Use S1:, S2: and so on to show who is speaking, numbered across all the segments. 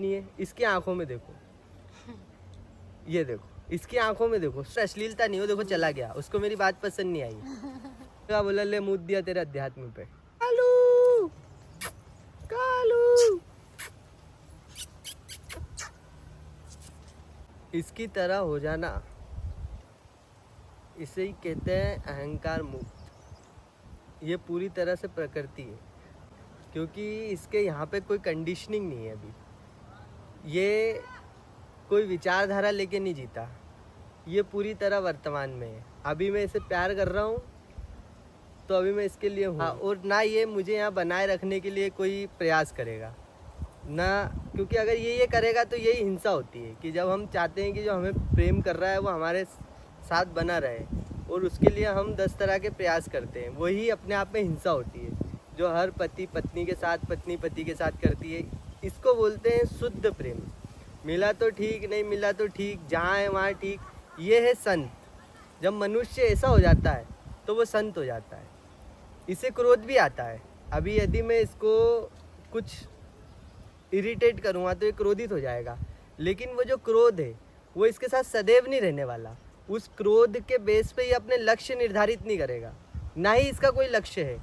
S1: नहीं है, इसकी आंखों में देखो, ये देखो, इसकी आंखों में देखो, अश्लीलता नहीं हो, देखो चला गया, उसको मेरी बात पसंद नहीं आई। क्या बोला, ले मुँह दिया तेरे अध्यात्म पे। कालू कालू, इसकी तरह हो जाना, इसे ही कहते हैं अहंकार मुक्त। ये पूरी तरह से प्रकृति है, क्योंकि इसके यहाँ पे कोई कंडीशनिंग नहीं है। अभी ये कोई विचारधारा लेके नहीं जीता, ये पूरी तरह वर्तमान में है। अभी मैं इसे प्यार कर रहा हूँ तो अभी मैं इसके लिए हूँ, और ना ये मुझे यहाँ बनाए रखने के लिए कोई प्रयास करेगा ना, क्योंकि अगर ये करेगा तो यही हिंसा होती है कि जब हम चाहते हैं कि जो हमें प्रेम कर रहा है वो हमारे साथ बना रहे, और उसके लिए हम 10 तरह के प्रयास करते हैं, वही अपने आप में हिंसा होती है, जो हर पति पत्नी के साथ, पत्नी पति के साथ करती है। इसको बोलते हैं शुद्ध प्रेम। मिला तो ठीक, नहीं मिला तो ठीक, जहाँ है वहाँ ठीक, ये है संत। जब मनुष्य ऐसा हो जाता है तो वो संत हो जाता है। इसे क्रोध भी आता है। अभी यदि मैं इसको कुछ इरिटेट करूँगा तो ये क्रोधित हो जाएगा, लेकिन वो जो क्रोध है वो इसके साथ सदैव नहीं रहने वाला। उस क्रोध के बेस पे ये अपने लक्ष्य निर्धारित नहीं करेगा, ना ही इसका कोई लक्ष्य है,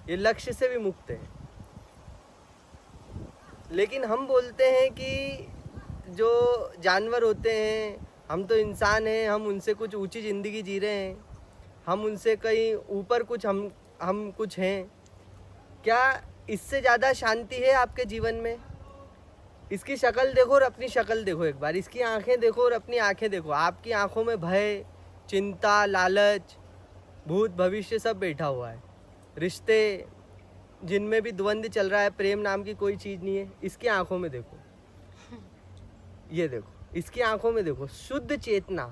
S1: ये लक्ष्य से भी मुक्त है। लेकिन हम बोलते हैं कि जो जानवर होते हैं, हम तो इंसान हैं, हम उनसे कुछ ऊंची ज़िंदगी जी रहे हैं, हम उनसे कहीं ऊपर कुछ हम कुछ हैं। क्या इससे ज़्यादा शांति है आपके जीवन में? इसकी शक्ल देखो और अपनी शक्ल देखो एक बार, इसकी आंखें देखो और अपनी आंखें देखो। आपकी आंखों में भय, चिंता, लालच, भूत भविष्य सब बैठा हुआ है। रिश्ते जिनमें भी द्वंद्व चल रहा है, प्रेम नाम की कोई चीज़ नहीं है। इसकी आंखों में देखो, ये देखो, इसकी आंखों में देखो, शुद्ध चेतना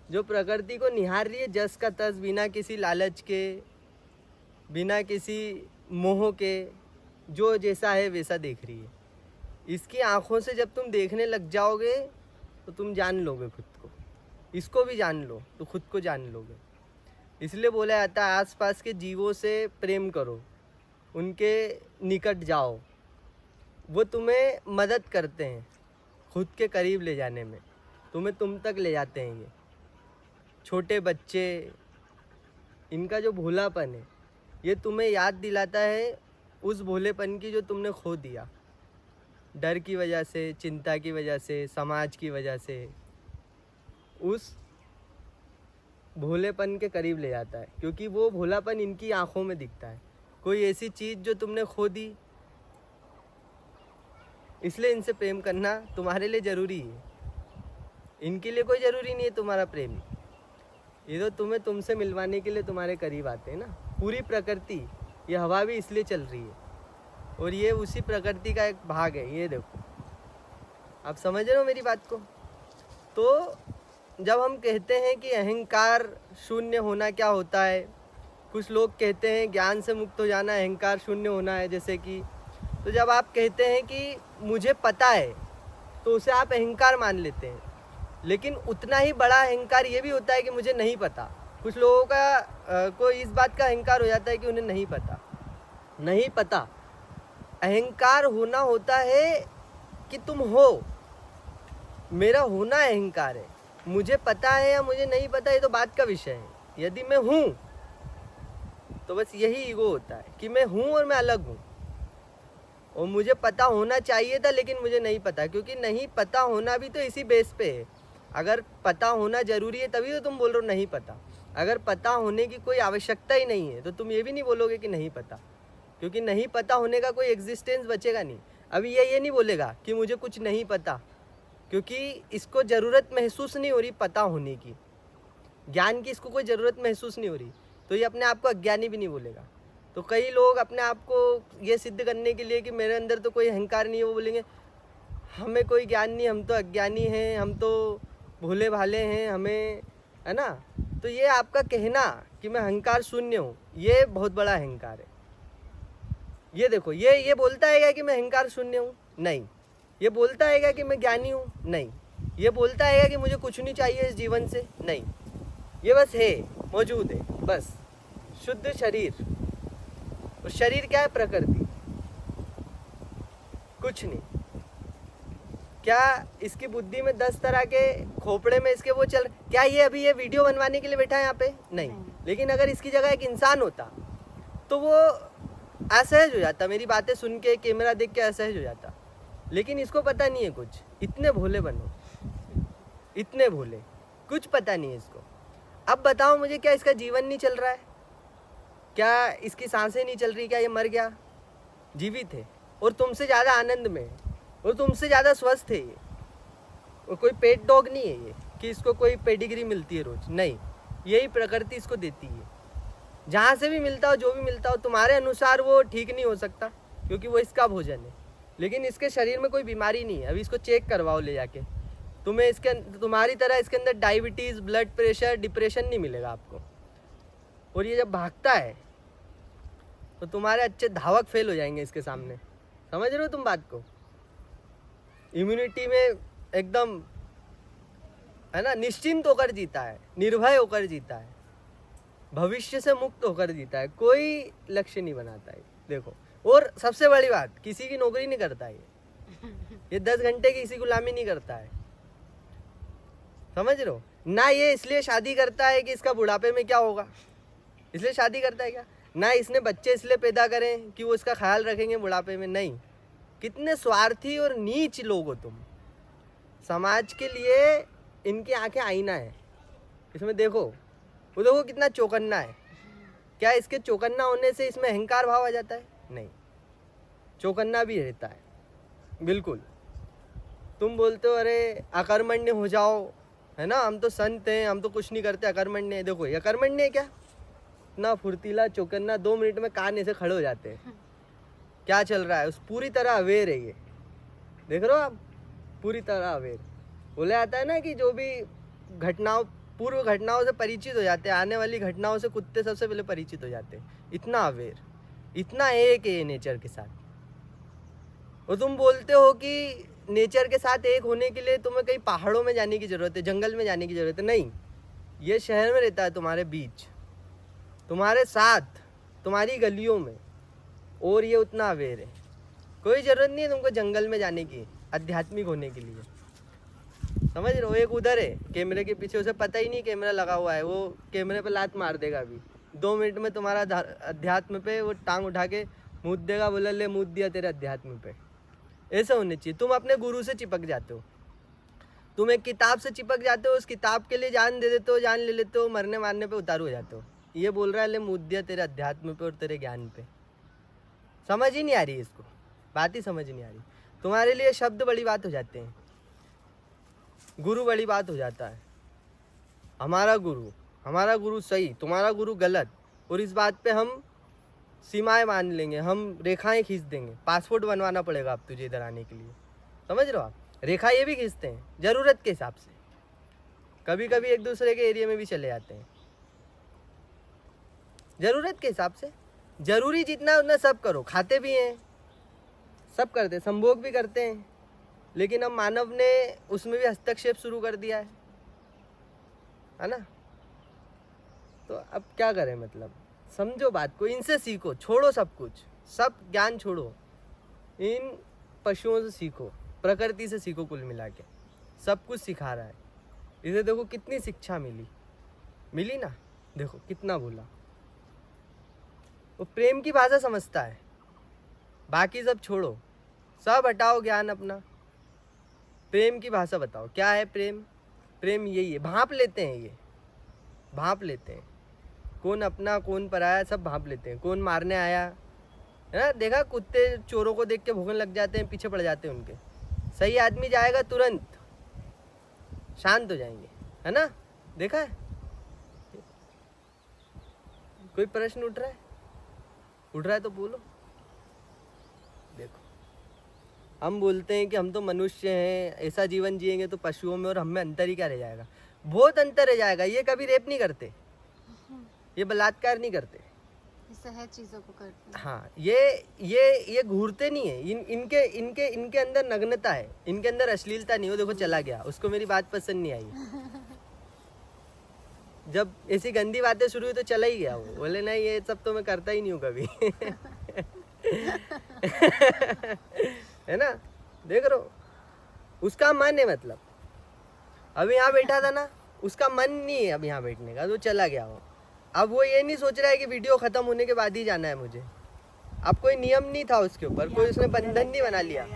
S1: जो प्रकृति को निहार रही है जस का तस, बिना किसी लालच के, बिना किसी मोह के, जो जैसा है वैसा देख रही है। इसकी आंखों से जब तुम देखने लग जाओगे तो तुम जान लोगे खुद को। इसको भी जान लो तो खुद को जान लोगे। इसलिए बोला जाता है आसपास के जीवों से प्रेम करो, उनके निकट जाओ, वो तुम्हें मदद करते हैं खुद के करीब ले जाने में, तुम्हें तुम तक ले जाते हैं। ये छोटे बच्चे, इनका जो भोलापन है ये तुम्हें याद दिलाता है उस भोलेपन की जो तुमने खो दिया, डर की वजह से, चिंता की वजह से, समाज की वजह से। उस भोलेपन के करीब ले जाता है, क्योंकि वो भोलापन इनकी आंखों में दिखता है। कोई ऐसी चीज़ जो तुमने खो दी, इसलिए इनसे प्रेम करना तुम्हारे लिए ज़रूरी है। इनके लिए कोई ज़रूरी नहीं है तुम्हारा प्रेम, ये तो तुम्हें तुमसे मिलवाने के लिए तुम्हारे करीब आते हैं ना। पूरी प्रकृति, ये हवा भी इसलिए चल रही है, और ये उसी प्रकृति का एक भाग है। ये देखो, आप समझ रहे हो मेरी बात को? तो जब हम कहते हैं कि अहंकार शून्य होना क्या होता है, कुछ लोग कहते हैं ज्ञान से मुक्त हो जाना अहंकार शून्य होना है, जैसे कि, तो जब आप कहते हैं कि मुझे पता है तो उसे आप अहंकार मान लेते हैं। लेकिन उतना ही बड़ा अहंकार ये भी होता है कि मुझे नहीं पता। कुछ लोगों का को इस बात का अहंकार हो जाता है कि उन्हें नहीं पता। नहीं पता अहंकार होना होता है कि तुम हो, मेरा होना अहंकार है। मुझे पता है या मुझे नहीं पता, ये तो बात का विषय है। यदि मैं हूँ तो बस यही ईगो होता है कि मैं हूँ और मैं अलग हूँ, और मुझे पता होना चाहिए था लेकिन मुझे नहीं पता, क्योंकि नहीं पता होना भी तो इसी बेस पे है। अगर पता होना ज़रूरी है तभी तो तुम बोल रहे हो नहीं पता। अगर पता होने की कोई आवश्यकता ही नहीं है तो तुम ये भी नहीं बोलोगे कि नहीं पता, क्योंकि नहीं पता होने का कोई एग्जिस्टेंस बचेगा नहीं। अभी ये नहीं बोलेगा कि मुझे कुछ नहीं पता, क्योंकि इसको ज़रूरत महसूस नहीं हो रही पता होने की, ज्ञान की इसको कोई ज़रूरत महसूस नहीं हो रही, तो ये अपने आप को अज्ञानी भी नहीं बोलेगा। तो कई लोग अपने आप को ये सिद्ध करने के लिए कि मेरे अंदर तो कोई अहंकार नहीं है, वो बोलेंगे हमें कोई ज्ञान नहीं, हम तो अज्ञानी हैं, हम तो भोले भाले हैं, हमें, है ना। तो ये आपका कहना कि मैं अहंकार शून्य हूँ, ये बहुत बड़ा अहंकार है। ये देखो, ये बोलता है कि मैं अहंकार शून्य हूँ? नहीं। ये बोलता है कि मैं ज्ञानी हूँ? नहीं। ये बोलता है कि मुझे कुछ नहीं चाहिए इस जीवन से? नहीं। ये बस है, मौजूद है, बस शुद्ध शरीर। और शरीर क्या है? प्रकृति, कुछ नहीं। क्या इसकी बुद्धि में 10 तरह के खोपड़े में इसके वो चल, क्या ये अभी ये वीडियो बनवाने के लिए बैठा है यहाँ पे? नहीं। लेकिन अगर इसकी जगह एक इंसान होता तो वो असहज हो जाता, मेरी बातें सुन के, कैमरा देख के असहज हो जाता। लेकिन इसको पता नहीं है कुछ, इतने भोले बनो, इतने भोले, कुछ पता नहीं है इसको। अब बताओ मुझे, क्या इसका जीवन नहीं चल रहा है? क्या इसकी सांसें नहीं चल रही? क्या ये मर गया? जीवित है और तुमसे ज़्यादा आनंद में है और तुमसे ज़्यादा स्वस्थ है ये। और कोई पेट डॉग नहीं है ये कि इसको कोई पेडिग्री मिलती है रोज, नहीं, यही प्रकृति इसको देती है। जहाँ से भी मिलता हो, जो भी मिलता हो, तुम्हारे अनुसार वो ठीक नहीं हो सकता क्योंकि वो इसका भोजन है। लेकिन इसके शरीर में कोई बीमारी नहीं है, अभी इसको चेक करवाओ ले जाके, तुम्हें इसके तुम्हारी तरह इसके अंदर डायबिटीज़, ब्लड प्रेशर, डिप्रेशन नहीं मिलेगा आपको। और ये जब भागता है तो तुम्हारे अच्छे धावक फेल हो जाएंगे इसके सामने। समझ रहे हो तुम बात को? इम्यूनिटी में एकदम, है ना, निश्चिंत होकर जीता है, निर्भय होकर जीता है, भविष्य से मुक्त होकर जीता है, कोई लक्ष्य नहीं बनाता है। देखो, और सबसे बड़ी बात, किसी की नौकरी नहीं करता है ये 10 घंटे की किसी गुलामी नहीं करता है। समझ रहे हो ना? ये इसलिए शादी करता है कि इसका बुढ़ापे में क्या होगा, इसलिए शादी करता है क्या? ना इसने बच्चे इसलिए पैदा करें कि वो इसका ख्याल रखेंगे बुढ़ापे में, नहीं। कितने स्वार्थी और नीच लोग हो तुम। समाज के लिए इनकी आंखें आईना है, इसमें देखो, वो देखो कितना चौकन्ना है। क्या इसके चौकन्ना होने से इसमें अहंकार भाव आ जाता है? नहीं, चौकन्ना भी रहता है, बिल्कुल। तुम बोलते हो अरे अकर्मण्य हो जाओ, है ना, हम तो संत हैं, हम तो कुछ नहीं करते, अकर्मण्य है। देखो ये अकर्मण्य है क्या? इतना फुर्तीला चौकन्ना, 2 मिनट में कान ऐसे खड़े हो जाते हैं। क्या चल रहा है उस, पूरी तरह अवेयर है ये। देख रहे हो आप, पूरी तरह अवेयर। बोला जाता है ना कि जो भी घटनाओं, पूर्व घटनाओं से परिचित हो जाते हैं, आने वाली घटनाओं से कुत्ते सबसे पहले परिचित हो जाते हैं। इतना अवेयर, इतना एक है नेचर के साथ। और तुम बोलते हो कि नेचर के साथ एक होने के लिए तुम्हें कहीं पहाड़ों में जाने की ज़रूरत है, जंगल में जाने की ज़रूरत है। नहीं, ये शहर में रहता है, तुम्हारे बीच, तुम्हारे साथ, तुम्हारी गलियों में, और ये उतना अवेयर है। कोई ज़रूरत नहीं है तुमको जंगल में जाने की आध्यात्मिक होने के लिए। समझ रहे हो? एक उधर है कैमरे के पीछे, उसे पता ही नहीं कैमरा लगा हुआ है, वो कैमरे पे लात मार देगा अभी 2 मिनट में तुम्हारा अध्यात्म पे वो टांग उठा के मूद देगा, बोला ले मूद दिया तेरे अध्यात्म पे। ऐसा होने चाहिए। तुम अपने गुरु से चिपक जाते हो, तुम एक किताब से चिपक जाते हो, उस किताब के लिए जान दे देते हो, जान ले लेते हो, मरने मारने पे उतारू हो जाते हो। ये बोल रहा है ले मूद दिया तेरे अध्यात्म पे और तेरे ज्ञान पे। समझ ही नहीं आ रही है इसको, बात ही समझ नहीं आ रही। तुम्हारे लिए शब्द बड़ी बात हो जाते हैं, गुरु बड़ी बात हो जाता है। हमारा गुरु सही, तुम्हारा गुरु गलत, और इस बात पे हम सीमाएं मान लेंगे, हम रेखाएं खींच देंगे। पासपोर्ट बनवाना पड़ेगा अब तुझे इधर आने के लिए। समझ रहे हो आप? रेखा ये भी खींचते हैं ज़रूरत के हिसाब से, कभी कभी एक दूसरे के एरिया में भी चले जाते हैं ज़रूरत के हिसाब से। जरूरी जितना उतना सब करो, खाते भी हैं, सब करते हैं, संभोग भी करते हैं, लेकिन अब मानव ने उसमें भी हस्तक्षेप शुरू कर दिया है ना? तो अब क्या करें, मतलब समझो बात को, इनसे सीखो, छोड़ो सब कुछ, सब ज्ञान छोड़ो, इन पशुओं से सीखो, प्रकृति से सीखो, कुल मिला के सब कुछ सिखा रहा है। इसे देखो कितनी शिक्षा मिली ना, देखो कितना बोला। वो प्रेम की भाषा समझता है, बाकी सब छोड़ो, सब हटाओ ज्ञान अपना, प्रेम की भाषा बताओ क्या है प्रेम। प्रेम यही है, भांप लेते हैं, ये भांप लेते हैं, कौन अपना कौन पराया, सब भांप लेते हैं। कौन मारने आया, है ना? देखा कुत्ते चोरों को देख के भौंकने लग जाते हैं, पीछे पड़ जाते हैं उनके। सही आदमी जाएगा तुरंत शांत हो जाएंगे, है ना? देखा है? कोई प्रश्न उठ रहा है तो बोलो। देखो, हम बोलते हैं कि हम तो मनुष्य हैं, ऐसा जीवन जिएंगे तो पशुओं में और हम में अंतर ही क्या रह जाएगा? बहुत अंतर रह जाएगा। ये कभी रेप नहीं करते, ये बलात्कार नहीं करते,
S2: सहज चीजों को करते हैं।
S1: हाँ, ये घूरते नहीं है। इनके इनके इनके अंदर नग्नता है, इनके अंदर अश्लीलता नहीं। वो देखो चला गया, उसको मेरी बात पसंद नहीं आई। जब ऐसी गंदी बातें शुरू हुई तो चला ही गया। वो बोले नहीं, ये सब तो मैं करता ही नहीं हूँ कभी। है ना? देख रहे हो, उसका मन है, मतलब अभी यहाँ बैठा था ना, उसका मन नहीं है अब यहाँ बैठने का, तो चला गया वो। अब वो ये नहीं सोच रहा है कि वीडियो खत्म होने के बाद ही जाना है मुझे। अब कोई नियम नहीं था उसके ऊपर, कोई उसने बंधन नहीं बना लिया।